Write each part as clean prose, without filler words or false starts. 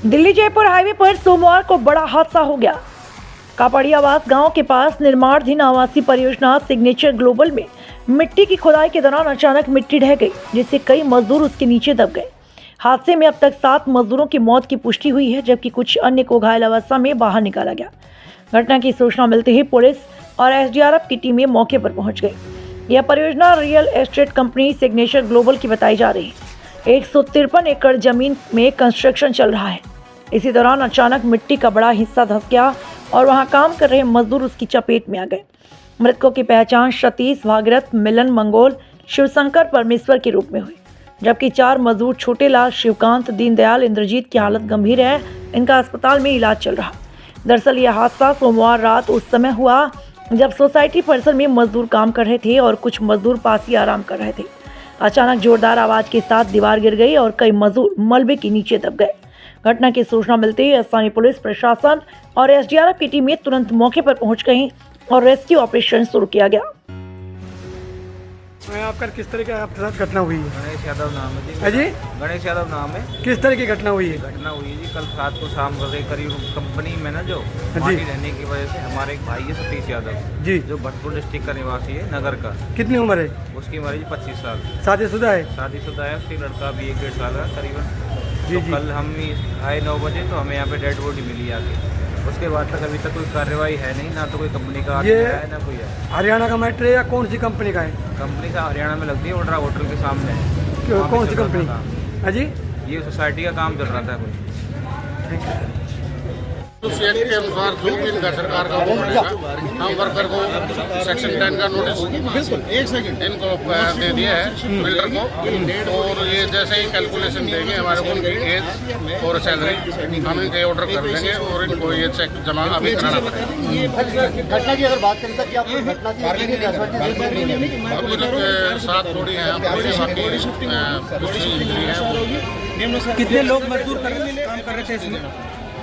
Delhi Jaipur highway पर सोमवार को बड़ा हादसा हो गया। कापड़ियावास गांव के पास निर्माणाधीन आवासीय परियोजना सिग्नेचर ग्लोबल में मिट्टी की खुदाई के दौरान अचानक मिट्टी ढह गई, जिससे कई मजदूर उसके नीचे दब गए। हादसे में अब तक 7 मजदूरों की मौत की पुष्टि हुई है, जबकि कुछ अन्य को घायल अवस्था में बाहर निकाला गया। घटना की सूचना मिलते ही पुलिस और एसडीआरएफ की टीमें मौके पर पहुंच गई। यह परियोजना real estate company signature global की बताई जा रही है। 153 एकड़ जमीन में कंस्ट्रक्शन चल रहा है। इसी दौरान अचानक मिट्टी का बड़ा हिस्सा धंस गया और वहां काम कर रहे मजदूर उसकी चपेट में आ गए। मृतकों की पहचान सतीश, भागीरथ, मिलन, मंगोल, शिवशंकर, परमेश्वर के रूप में हुई, जबकि 4 मजदूर छोटेलाल, शिवकांत, दीनदयाल, इंद्रजीत की हालत गंभीर है। इनका अस्पताल में इलाज चल रहा। दरअसल यह हादसा सोमवार रात उस समय हुआ जब सोसाइटी परिसर में मजदूर काम कर रहे थे और कुछ मजदूर पास ही आराम कर रहे थे। अचानक जोरदार आवाज के साथ दीवार गिर गई और कई मजदूर मलबे के नीचे दब गए। घटना की सूचना मिलते ही स्थानीय पुलिस प्रशासन और एसडीआरएफ की टीमें तुरंत मौके पर पहुंच गई और रेस्क्यू ऑपरेशन शुरू किया गया। आपका किस तरह की आपके साथ घटना हुई है? गणेश यादव नाम है जी। गणेश यादव नाम है। किस तरह की घटना हुई है? घटना हुई है जी कल रात को शाम को करीब कंपनी में ना जो पानी रहने की वजह से हमारे एक भाई है सतीश यादव जी, जो भटपुर डिस्ट्रिक्ट का निवासी है, नगर का। कितनी उम्र है उसकी उम्र है 25 साल। शादीशुदा है? शादीशुदा है। उसकी लड़का भी 1-1.5 साल का करीबन। जी, तो कल हम आए 9 बजे तो हमें यहाँ पे डेड बॉडी मिली आके। उसके बाद तक अभी तक कोई कार्रवाई है नहीं, ना तो कोई कंपनी का ये है ना कोई है। हरियाणा का मैटर है या कौन सी कंपनी का है? कंपनी का हरियाणा में लगती है, ओड्रा होटल के सामने है। कौन सी कंपनी? अजी ये सोसाइटी का काम चल रहा था कोई। तो एक्ट के अनुसार जो भी इनका सरकार का वो बनेगा, हम वर्कर को सेक्शन 10 का नोटिस इनको दे दिया है बिल्डर को, और ये जैसे ही कैलकुलेशन देंगे हमारे को उनकी एज और सैलरी हम इनके ऑर्डर कर देंगे और इनको ये चेक जमा अभी कराना पड़ेगा। घटना की अगर बात करें तो क्या घटना अभी तक 7 थोड़ी है, कितने लोग मजदूर काम कर रहे थे इसमें?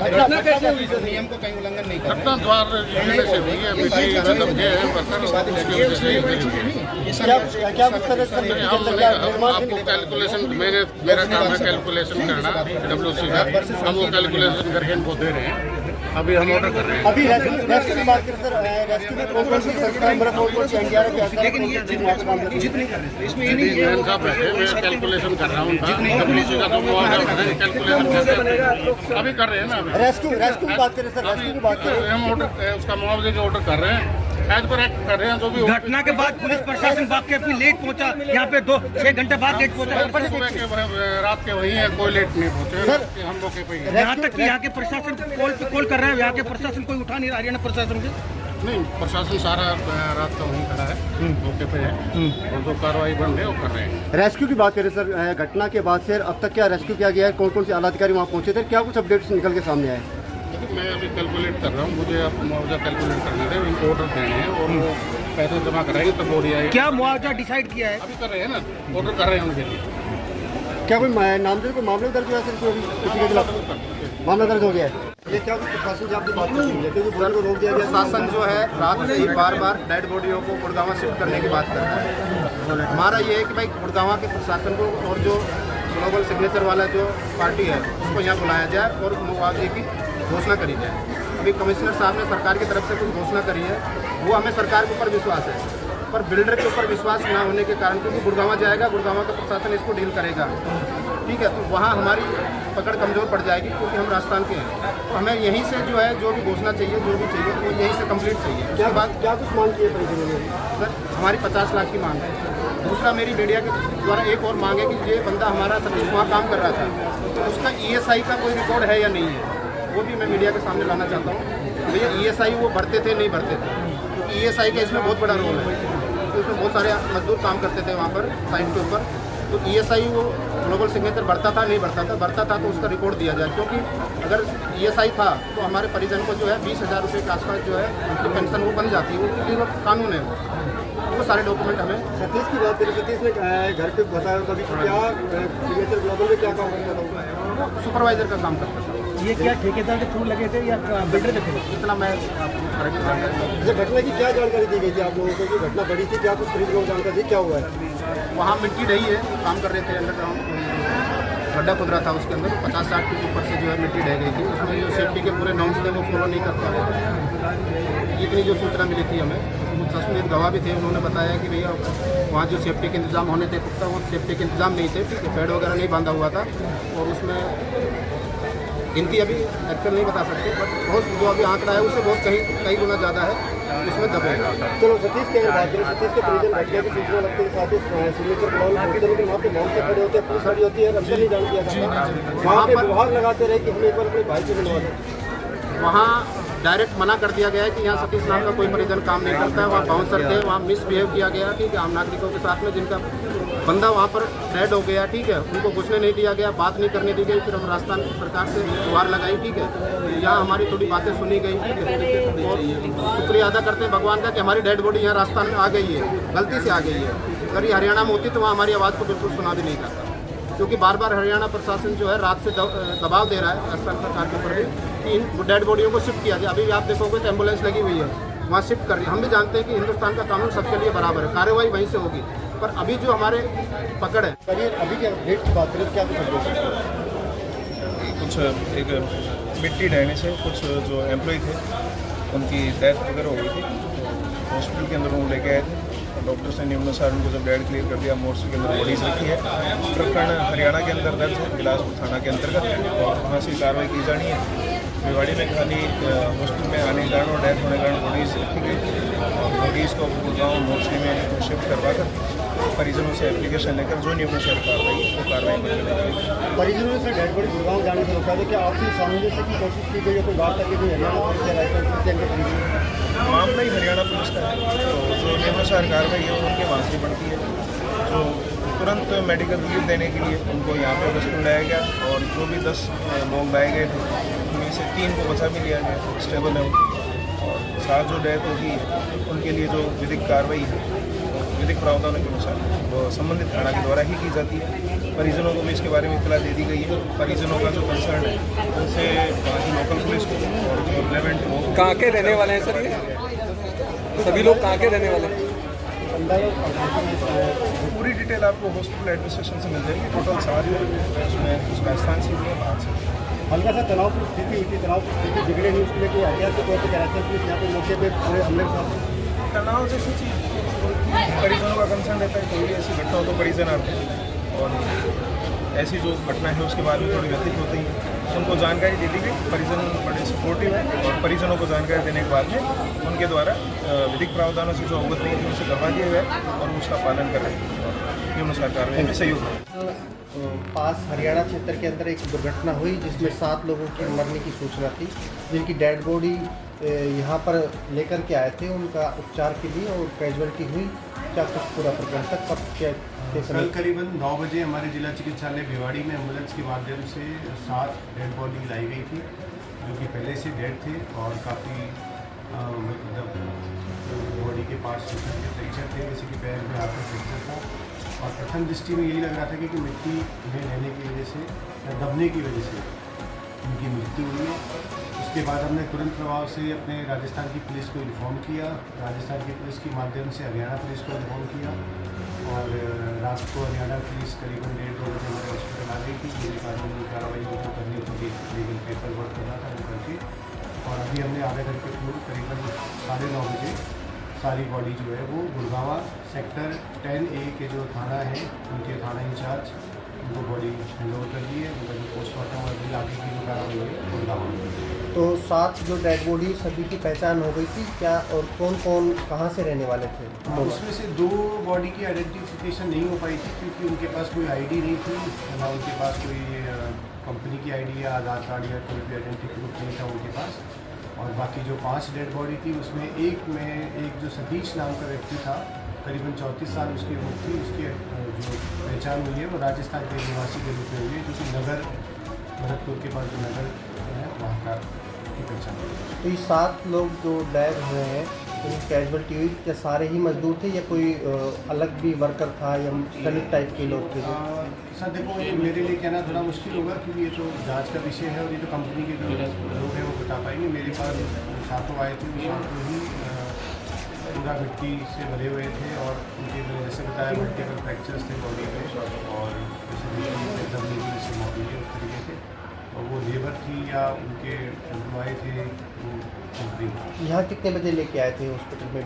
घटना कैसे हुई सर? नियम को कहीं उल्लंघन नहीं कर घटना द्वार गिरने से हुई है, मिट्टी दबके है वर्कर, उसकी वजह से क्या हम आपको कैलकुलेशन मेरा काम है कैलकुलेशन करना WC का, हम वो कैलकुलेशन करके इनको दे रहे हैं। अभी हम ऑर्डर कर रहे हैं। अभी रेस्क्यू की बात करें सर, रेस्क्यू में कौन कौन सी संस्थाएं मदद हो रही है? एनडीआरएफ के साहब बैठे, मैं कैलकुलेशन कर रहा हूँ WC का, तो कैलकुलेशन अभी कर रहे हैं ना। रेस्क्यू की बात करें सर, रेस्क्यू की बात करें, हम ऑर्डर उसका मुआवजे का ऑर्डर कर रहे हैं, एज पर एक्ट कर रहे हैं। जो भी घटना के बाद पुलिस प्रशासन वाकई लेट पहुंचा, यहाँ पे 2-6 घंटे बाद लेट पहुंचा। रात के वही है, कोई लेट नहीं पहुंचे सर, हम मौके पे ही। यहाँ तक कि यहाँ के प्रशासन कॉल कर रहे हैं, यहाँ के प्रशासन कोई उठा नहीं रहा, हरियाणा प्रशासन के नहीं, प्रशासन सारा रात का वहीं खड़ा है, मौके पे है और जो कार्रवाई बन रही है वो कर रहे हैं। रेस्क्यू की बात करें सर, घटना के बाद से अब तक क्या रेस्क्यू किया गया है? कौन कौन से आला अधिकारी वहाँ पहुंचे थे? क्या कुछ अपडेट्स निकल के सामने आए? मैं अभी कैलकुलेट कर रहा हूँ, मुझे आप मुआवजा कैलकुलेट करने दें, इनको ऑर्डर देने हैं और वो पैसे जमा कराएंगे तब बॉडी आएगी। क्या मुआवजा डिसाइड किया है? अभी कर रहे हैं ना, ऑर्डर कर रहे हैं उनके लिए। क्या कोई नामजद को मामला दर्ज हुआ है सर? किसी के खिलाफ मामला दर्ज हो गया है? ये क्या कुछ प्रशासन से आपकी बात कर रही है? क्योंकि बुरान को रोक दिया गया। शासन जो है रात से ही बार डेड बॉडियों को गुड़गांव शिफ्ट करने की बात करता है। हमारा ये है कि भाई गुड़गांव के प्रशासन को और जो ग्लोबल सिग्नेचर वाला जो पार्टी है उसको यहाँ बुलाया जाए और मुआवजे की घोषणा करी जाए। अभी कमिश्नर साहब ने सरकार की तरफ से कुछ घोषणा करी है, वो हमें सरकार के ऊपर विश्वास है, पर बिल्डर के ऊपर विश्वास ना होने के कारण, क्योंकि गुड़गांव जाएगा, गुड़गांव का प्रशासन इसको डील करेगा, ठीक है, तो वहाँ हमारी पकड़ कमज़ोर पड़ जाएगी, क्योंकि हम राजस्थान के हैं। तो हमें यहीं से जो है जो भी घोषणा चाहिए, जो भी चाहिए वो यहीं से कंप्लीट चाहिए। उसके बाद क्या कुछ मांग की है सर? हमारी 50 लाख की मांग है। दूसरा मेरी मीडिया के द्वारा एक और मांग है कि ये बंदा हमारा सतीश वहाँ काम कर रहा था, तो उसका ESI का कोई रिकॉर्ड है या नहीं है, वो भी मैं मीडिया के सामने लाना चाहता हूँ। भैया ESI वो भरते थे नहीं भरते थे, क्योंकि ESI का इसमें बहुत बड़ा रोल है, तो उसमें बहुत सारे मजदूर काम करते थे वहाँ पर साइट के ऊपर, तो ESI वो ग्लोबल सिग्नेचर भरता था नहीं भरता था तो उसका रिकॉर्ड दिया जाए, क्योंकि अगर ESI था तो हमारे परिजन को जो है 20,000 रुपये के आसपास जो है उनकी पेंशन वो बन जाती है, उनके लिए वो कानून है, वो सारे डॉक्यूमेंट हमें। सतीश की बात करें, सतीश ने घर पे बताया कभी क्या सिग्नेचर ग्लोबल में क्या काम करता था? सुपरवाइजर का काम करता था। ये क्या ठेकेदार के थ्रू लगे थे या बिल्डर के थ्रू? इतना मैं आपको घटना की क्या जानकारी दी गई थी आप लोगों को? कि घटना बड़ी थी, क्या कुछ खरीद लोग जानकारी थी, क्या हुआ है? वहाँ मिट्टी रही है, काम कर रहे थे अंडरग्राउंड। गड्ढा खुद रहा था उसके अंदर 50-60 फीट ऊपर से जो है मिट्टी ढह गई थी। उसमें जो सेफ्टी के पूरे नॉर्म्स थे वो फॉलो नहीं कर पा रहे थे। इतनी जो सूचना मिली थी हमें, संबंधित गवाह भी थे, उन्होंने बताया कि भैया वहाँ जो सेफ्टी के इंतजाम होने थे पुख्ता, वो सेफ्टी के इंतजाम नहीं थे, ठीक है, पेड़ वगैरह नहीं बांधा हुआ था। और उसमें गिनती अभी एक्चुअल नहीं बता सकते, बट बहुत जो अभी आंकड़ा है उससे बहुत कई गुना ज़्यादा है उसमें दबेगा। चलो सतीश की अगर बात करें, सतीश के परिजन घटना की सूचना लगते के साथ ही सिग्नेचर ग्राउंड पहुंचते, लेकिन वहाँ पे मौत से खड़े होते हैं, पुलिस खड़ी होती है, अक्सर नहीं जान किया जाता। वहाँ पे विभाग लगाते रहे कि हम एक बार अपने भाई से मिलवा दें। वहाँ डायरेक्ट मना कर दिया गया है कि यहाँ सतीश नाम का कोई परिजन काम नहीं करता है। वहाँ बाउंसर थे, वहाँ मिसबिहेव किया गया, ठीक है, आम नागरिकों के साथ में, जिनका बंदा वहाँ पर डेड हो गया, ठीक है, उनको घुसने नहीं दिया गया, बात नहीं करने दी गई। फिर हम राजस्थान सरकार से गुहार लगाई, ठीक है, यहाँ हमारी थोड़ी बातें सुनी गई, ठीक है, और शुक्रिया अदा करते हैं भगवान का कि हमारी डेड बॉडी यहाँ राजस्थान में आ गई है, गलती से आ गई है। अगर ये हरियाणा में होती तो वहाँ हमारी आवाज़ को बिल्कुल सुना भी नहीं जाता, क्योंकि बार बार हरियाणा प्रशासन जो है रात से दबाव दे रहा है राजस्थान सरकार के ऊपर भी कि इन डेड बॉडियों को शिफ्ट किया जाए। अभी भी आप देखोगे तो एम्बुलेंस लगी हुई है, वहाँ शिफ्ट कर रही है। हम भी जानते हैं कि हिंदुस्तान का कानून सबके लिए बराबर है, कार्रवाई वहीं से होगी, पर अभी जो हमारे पकड़ है। करिए अभी क्या डेट की बात करें, क्या कुछ एक मिट्टी ढहने से कुछ जो एम्प्लॉय थे उनकी डेथ वगैरह हो गई थी, हॉस्पिटल के अंदर वो लेके आए थे। डॉक्टर्स ने निम्नानुसार उनको जब बेड क्लियर कर दिया, मोर्चे के अंदर बॉडीज रखी है। प्रकरण हरियाणा के अंदर दर्ज है, बिलासपुर थाना के अंतर्गत, और वहाँ से कार्रवाई की जानी है। भिवाड़ी में खाली हॉस्पिटल में आने के कारण और डेथ होने के कारण बॉडीज़ रखी गई, और बॉडीज़ को गुड़गांव मोर्चे में शिफ्ट करवा कर परिजनों से एप्लीकेशन लेकर जो नियमानुसार कार्रवाई वो कार्रवाई में चलेगी। परिजनों से डेड बॉडी गुड़गांव जाने से रोका, क्या आपसी सामंजस्य की कोशिश की गई है? कोई बात करके हरियाणा पुलिस या राजस्थान पुलिस के मामला ही हरियाणा पुलिस का है, तो जो नियमानुसार कार्रवाई है उनके वहाँ से बढ़ती है। जो तुरंत मेडिकल रिलीफ देने के लिए उनको यहाँ पे हॉस्पिटल लाया गया, और जो भी 10 लोग लाए गए थे उनमें से 3 को बचा भी लिया गया, स्टेबल है, और 7 जो डेथ होगी उनके लिए जो विधिक कार्रवाई है विधिक प्रावधानों के अनुसार वो संबंधित थाना के द्वारा ही की जाती है। परिजनों को भी इसके बारे में इतला दे दी गई है। परिजनों का जो कंसर्न है उनसे लोकल पुलिस को और जो रिलेवेंट हो, कहाँ के रहने वाले हैं सर? ये सभी लोग कहाँ के रहने वाले हैं? पूरी डिटेल आपको हॉस्पिटल एडमिनिस्ट्रेशन से मिल जाएगी। टोटल 7 है, उसमें कुछ राजस्थान से भी है, बाहर से। हल्का सा तनाव की स्थिति हुई थी, तनाव की स्थिति बिगड़े नहीं, उसके लिए कोई एहतियात के तौर पर क्या रहते हैं यहाँ पे मौके पे पूरे हमले के साथ तनाव जैसी चीज़ परिजनों का कंसर्न रहता है। कोई भी ऐसी घटना हो तो परिजन आते हैं, और ऐसी जो घटना है उसके बाद में थोड़ी व्यतीत होती है, उनको जानकारी दे दी गई। परिजन बड़े सपोर्टिव है, और परिजनों को जानकारी देने के बाद में उनके द्वारा विधिक प्रावधानों से जो अवगत नहीं थी उनसे करवा दिया गया, और उसका पालन कर रहे हैं, और नियमानुसार कार्रवाई में सहयोग है। पास हरियाणा क्षेत्र के अंदर एक दुर्घटना हुई जिसमें 7 लोगों की मरने की सूचना थी, जिनकी डेड बॉडी यहाँ पर लेकर के आए थे उनका उपचार के लिए, और कैजुअलिटी हुई। क्या कुछ पूरा प्रकरण तक कब क्या कल करीबन 9 बजे हमारे जिला चिकित्सालय भिवाड़ी में एम्बुलेंस के माध्यम से 7 डेड बॉडी लाई गई थी, जो कि पहले से डेड थे और काफ़ी मतलब बॉडी के पार्ट्स फ्रैक्चर थे, किसी के पैर में हाथ में फ्रैक्चर था, और प्रथम दृष्टि में यही लग रहा था कि मिट्टी में रहने की वजह से या दबने की वजह से उनकी मृत्यु हुई है। उसके बाद हमने तुरंत प्रभाव से अपने राजस्थान की पुलिस को इन्फॉर्म किया, राजस्थान की पुलिस के माध्यम से हरियाणा पुलिस को इन्फॉर्म किया, और रात को हरियाणा पुलिस करीबन 1:30 बजे हमारे हॉस्पिटल आ गई थी। मेरी कानूनी कार्रवाई जो करनी थी, लीगल पेपर वर्क करना था वो करके, और अभी हमने आधे घंटे पूर्व करीबन 9:30 बजे सारी बॉडी जो है वो गुड़गांव सेक्टर 10A के जो थाना है उनके थाना इंचार्ज उनको बॉडी हैंडओवर कर दी है। उनका जो पोस्टमार्टम और भी आगे की जो कार्रवाई है गुड़गांव में। तो 7 जो डेड बॉडी सभी की पहचान हो गई थी क्या, और कौन कौन कहाँ से रहने वाले थे? उसमें से 2 बॉडी की आइडेंटिफिकेशन नहीं हो पाई थी, क्योंकि उनके पास कोई आईडी नहीं थी, ना उनके पास कोई कंपनी की आईडी या आधार कार्ड या कोई भी आइडेंटिटी प्रूफ नहीं था उनके पास। और बाकी जो 5 डेड बॉडी थी उसमें एक जो सतीश नाम का व्यक्ति था, करीबन 34 साल उसकी उम्र थी, उसकी जो पहचान हुई है वो राजस्थान के निवासी के रूप में हुई है, जो कि नगर भरतपुर के पास जो नगर है वहाँ का की पहचान हुई है। तो ये 7 लोग जो डेड हुए हैं उनकी कैजुअलिटी हुई, क्या सारे ही मजदूर थे या कोई अलग भी वर्कर था या श्रमिक टाइप के लोग थे? सर देखो, ये मेरे लिए कहना थोड़ा मुश्किल होगा, क्योंकि ये तो जांच का विषय है, और ये तो कंपनी के जो लोग हैं वो बता पाएंगे। मेरे पास 7 आए थे, वो 7 ही पूरा मिट्टी से भरे हुए थे और उनके मैंने जैसे बताया मल्टीपल फ्रैक्चर्स थे बॉडी में और जैसे दबने की जैसे मौत हुई है उस तरीके से। और वो लेबर थी या उनके एम्प्लॉय थे वो कंपनी। यहाँ कितने बजे लेके आए थे हॉस्पिटल में?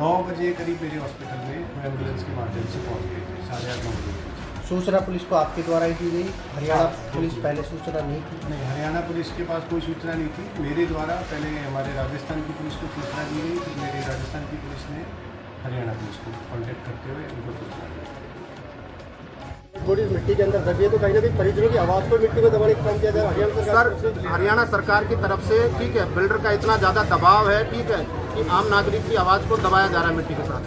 9 बजे करीब मेरे हॉस्पिटल में एम्बुलेंस के माध्यम से पहुँच गए थे, 8:30-9 बजे। सूचना पुलिस को आपके द्वारा ही दी गई? हरियाणा पुलिस पहले सूचना नहीं थी? नहीं, हरियाणा पुलिस के पास कोई सूचना नहीं थी। मेरे द्वारा पहले हमारे राजस्थान की पुलिस को सूचना दी गई, फिर मेरे राजस्थान की पुलिस ने हरियाणा पुलिस को कांटेक्ट करते हुए उनको सूचना दी। बॉडी मिट्टी के अंदर दबी है तो कहीं ना कहीं परिजनों की आवाज़ को मिट्टी में दबाने का काम किया जा रहा है। सर, हरियाणा सरकार की तरफ से ठीक है, बिल्डर का इतना ज़्यादा दबाव है ठीक है कि आम नागरिक की आवाज़ को दबाया जा रहा है मिट्टी के साथ।